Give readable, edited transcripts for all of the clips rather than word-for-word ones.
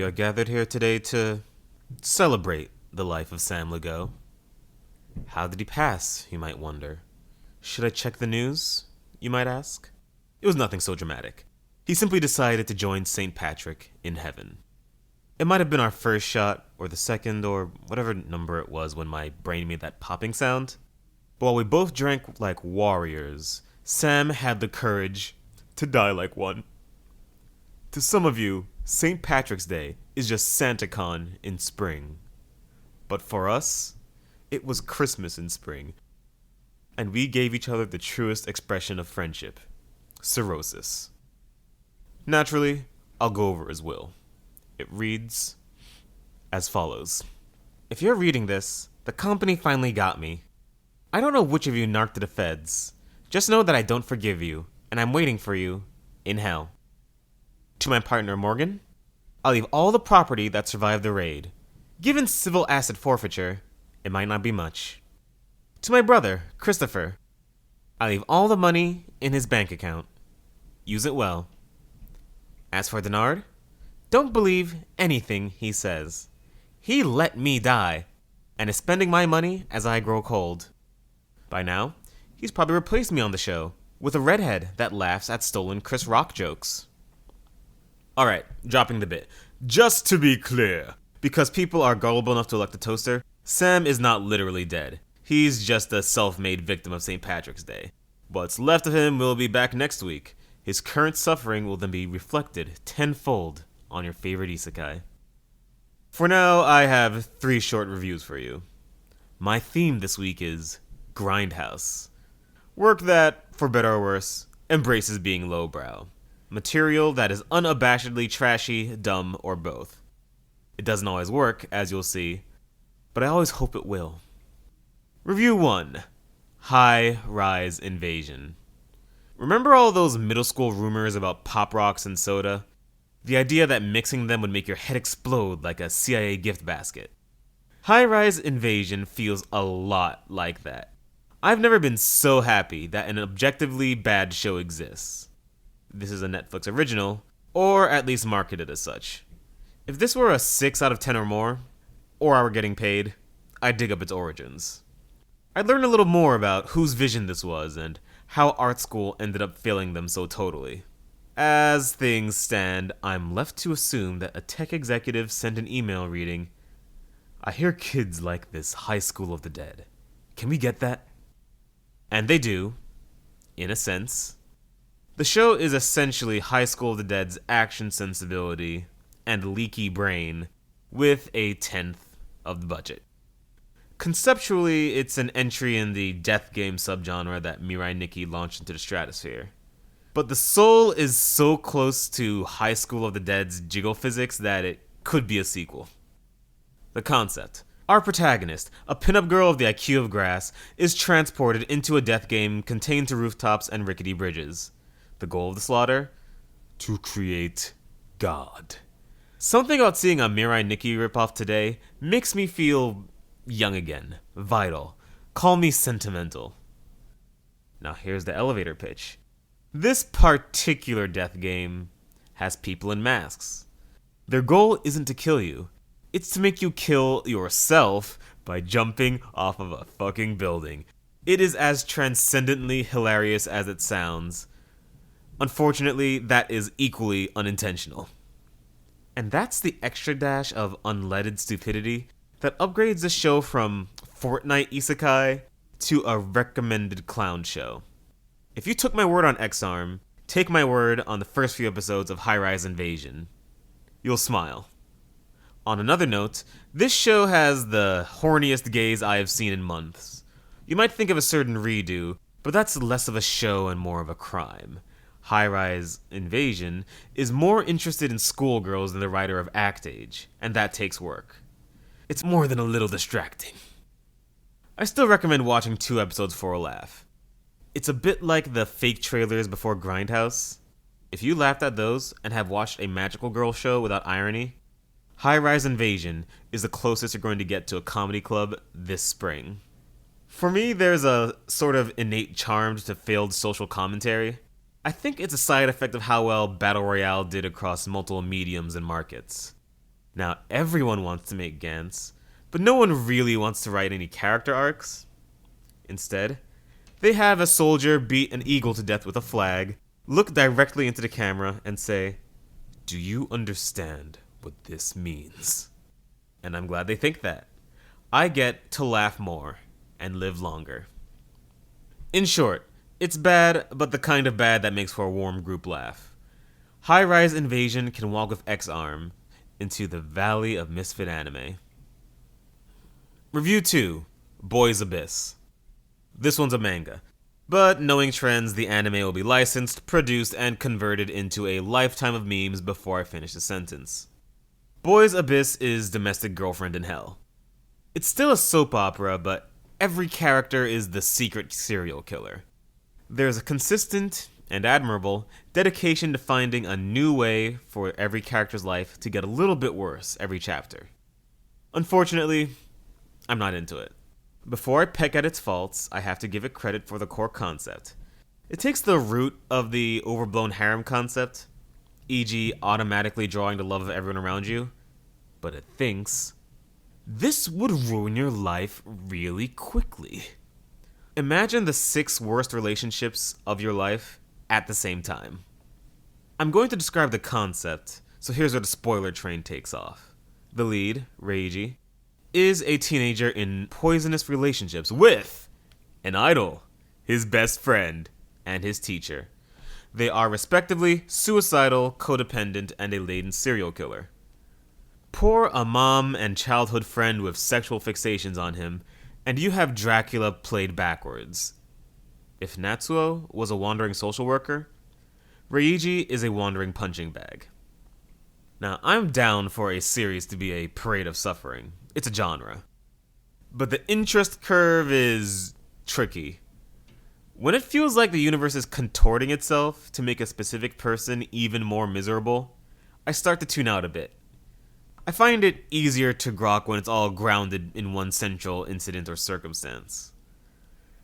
are gathered here today to celebrate the life of Sam Legault. How did he pass, you might wonder? Should I check the news, you might ask? It was nothing so dramatic. He simply decided to join St. Patrick in heaven. It might have been our first shot, or the second, or whatever number it was when my brain made that popping sound. But while we both drank like warriors, Sam had the courage to die like one. To some of you, St. Patrick's Day is just SantaCon in spring. But for us, it was Christmas in spring. And we gave each other the truest expression of friendship: cirrhosis. Naturally, I'll go over his will. It reads as follows. If you're reading this, the company finally got me. I don't know which of you narked to the feds. Just know that I don't forgive you, and I'm waiting for you in hell. To my partner Morgan, I'll leave all the property that survived the raid. Given civil asset forfeiture, it might not be much. To my brother, Christopher, I'll leave all the money in his bank account. Use it well. As for Dennard, don't believe anything he says. He let me die, and is spending my money as I grow cold. By now, he's probably replaced me on the show with a redhead that laughs at stolen Chris Rock jokes. Alright, dropping the bit. Just to be clear, because people are gullible enough to elect a toaster, Sam is not literally dead. He's just a self-made victim of St. Patrick's Day. What's left of him will be back next week. His current suffering will then be reflected tenfold on your favorite isekai. For now, I have 3 short reviews for you. My theme this week is Grindhouse. Work that, for better or worse, embraces being lowbrow. Material that is unabashedly trashy, dumb, or both. It doesn't always work, as you'll see, but I always hope it will. Review 1. High Rise Invasion. Remember all those middle school rumors about Pop Rocks and soda? The idea that mixing them would make your head explode like a CIA gift basket. High Rise Invasion feels a lot like that. I've never been so happy that an objectively bad show exists. This is a Netflix original, or at least marketed as such. If this were a 6 out of 10 or more, or I were getting paid, I'd dig up its origins. I'd learn a little more about whose vision this was and how art school ended up failing them so totally. As things stand, I'm left to assume that a tech executive sent an email reading, "I hear kids like this High School of the Dead. Can we get that?" And they do, in a sense. The show is essentially High School of the Dead's action sensibility and leaky brain with a 10th of the budget. Conceptually, it's an entry in the death game subgenre that Mirai Nikki launched into the stratosphere. But the soul is so close to High School of the Dead's jiggle physics that it could be a sequel. The concept. Our protagonist, a pinup girl of the IQ of grass, is transported into a death game contained to rooftops and rickety bridges. The goal of the slaughter? To create God. Something about seeing a Mirai Nikki ripoff today makes me feel young again, vital. Call me sentimental. Now here's the elevator pitch. This particular death game has people in masks. Their goal isn't to kill you. It's to make you kill yourself by jumping off of a fucking building. It is as transcendently hilarious as it sounds. Unfortunately, that is equally unintentional. And that's the extra dash of unleaded stupidity that upgrades the show from Fortnite isekai to a recommended clown show. If you took my word on X-Arm, take my word on the first few episodes of High Rise Invasion. You'll smile. On another note, this show has the horniest gays I have seen in months. You might think of a certain redo, but that's less of a show and more of a crime. High Rise Invasion is more interested in schoolgirls than the writer of Act Age, and that takes work. It's more than a little distracting. I still recommend watching 2 episodes for a laugh. It's a bit like the fake trailers before Grindhouse. If you laughed at those and have watched a magical girl show without irony, High Rise Invasion is the closest you're going to get to a comedy club this spring. For me, there's a sort of innate charm to failed social commentary. I think it's a side effect of how well Battle Royale did across multiple mediums and markets. Now, everyone wants to make Gantz, but no one really wants to write any character arcs. Instead, they have a soldier beat an eagle to death with a flag, look directly into the camera, and say, "Do you understand what this means?" And I'm glad they think that. I get to laugh more and live longer. In short, it's bad, but the kind of bad that makes for a warm group laugh. High-rise invasion can walk with X-Arm into the valley of misfit anime. Review 2, Boys Abyss. This one's a manga, but knowing trends, the anime will be licensed, produced, and converted into a lifetime of memes before I finish the sentence. Boys Abyss is domestic girlfriend in hell. It's still a soap opera, but every character is the secret serial killer. There's a consistent and admirable dedication to finding a new way for every character's life to get a little bit worse every chapter. Unfortunately, I'm not into it. Before I peck at its faults, I have to give it credit for the core concept. It takes the root of the overblown harem concept, e.g. automatically drawing the love of everyone around you, but it thinks, this would ruin your life really quickly. Imagine the 6 worst relationships of your life at the same time. I'm going to describe the concept, so here's where the spoiler train takes off. The lead, Reiji, is a teenager in poisonous relationships with an idol, his best friend, and his teacher. They are respectively suicidal, codependent, and a latent serial killer. Pour a mom and childhood friend with sexual fixations on him, and you have Dracula played backwards. If Natsuo was a wandering social worker, Reiji is a wandering punching bag. Now, I'm down for a series to be a parade of suffering. It's a genre. But the interest curve is tricky. When it feels like the universe is contorting itself to make a specific person even more miserable, I start to tune out a bit. I find it easier to grok when it's all grounded in one central incident or circumstance.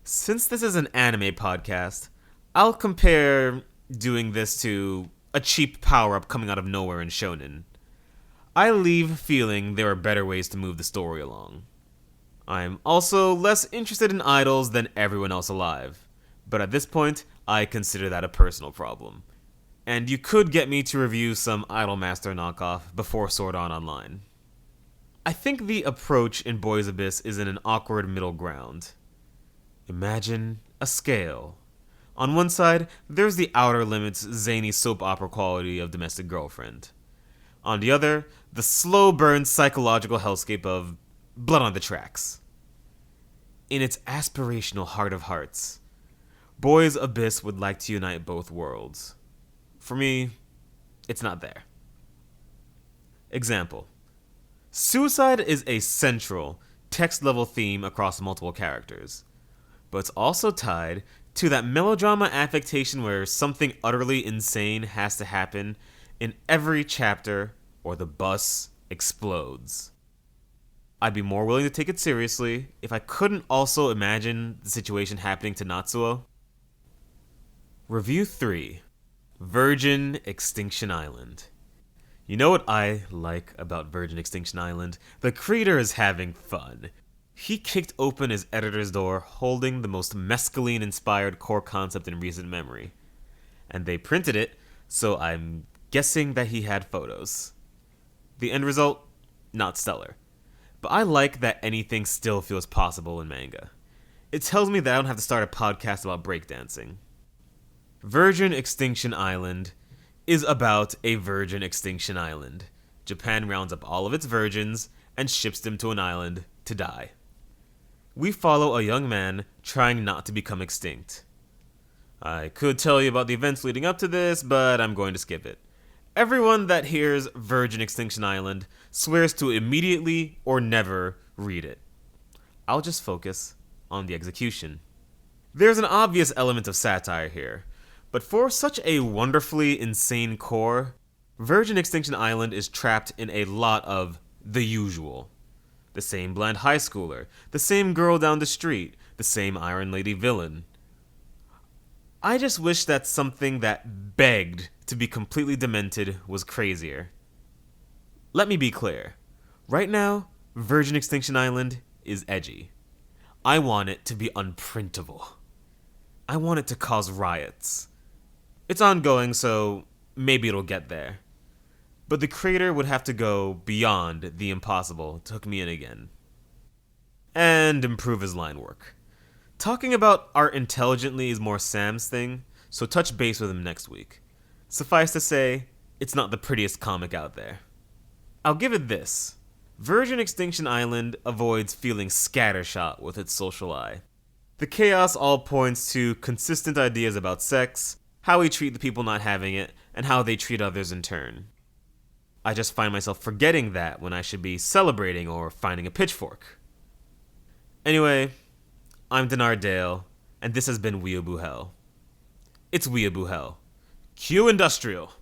Since this is an anime podcast, I'll compare doing this to a cheap power-up coming out of nowhere in shonen. I leave feeling there are better ways to move the story along. I'm also less interested in idols than everyone else alive, but at this point, I consider that a personal problem. And you could get me to review some Idolmaster knockoff before Sword Art Online. I think the approach in Boys Abyss is in an awkward middle ground. Imagine a scale. On one side, there's the Outer Limits zany soap opera quality of Domestic Girlfriend. On the other, the slow burn psychological hellscape of Blood on the Tracks. In its aspirational heart of hearts, Boys Abyss would like to unite both worlds. For me, it's not there. Example. Suicide is a central, text-level theme across multiple characters, but it's also tied to that melodrama affectation where something utterly insane has to happen in every chapter or the bus explodes. I'd be more willing to take it seriously if I couldn't also imagine the situation happening to Natsuo. Review 3. Virgin Extinction Island. You know what I like about Virgin Extinction Island? The creator is having fun. He kicked open his editor's door holding the most mescaline-inspired core concept in recent memory. And they printed it, so I'm guessing that he had photos. The end result? Not stellar. But I like that anything still feels possible in manga. It tells me that I don't have to start a podcast about breakdancing. Virgin Extinction Island is about a virgin extinction island. Japan rounds up all of its virgins and ships them to an island to die. We follow a young man trying not to become extinct. I could tell you about the events leading up to this, but I'm going to skip it. Everyone that hears Virgin Extinction Island swears to immediately or never read it. I'll just focus on the execution. There's an obvious element of satire here, but for such a wonderfully insane core, Virgin Extinction Island is trapped in a lot of the usual. The same bland high schooler, the same girl down the street, the same Iron Lady villain. I just wish that something that begged to be completely demented was crazier. Let me be clear. Right now, Virgin Extinction Island is edgy. I want it to be unprintable. I want it to cause riots. It's ongoing, so maybe it'll get there. But the creator would have to go beyond the impossible to hook me in again. And improve his line work. Talking about art intelligently is more Sam's thing, so touch base with him next week. Suffice to say, it's not the prettiest comic out there. I'll give it this. Virgin Extinction Island avoids feeling scattershot with its social eye. The chaos all points to consistent ideas about sex, how we treat the people not having it, and how they treat others in turn. I just find myself forgetting that when I should be celebrating or finding a pitchfork. Anyway, I'm Dennard Dayle, and this has been Weeaboo Hell. It's Weeaboo Hell. Cue industrial.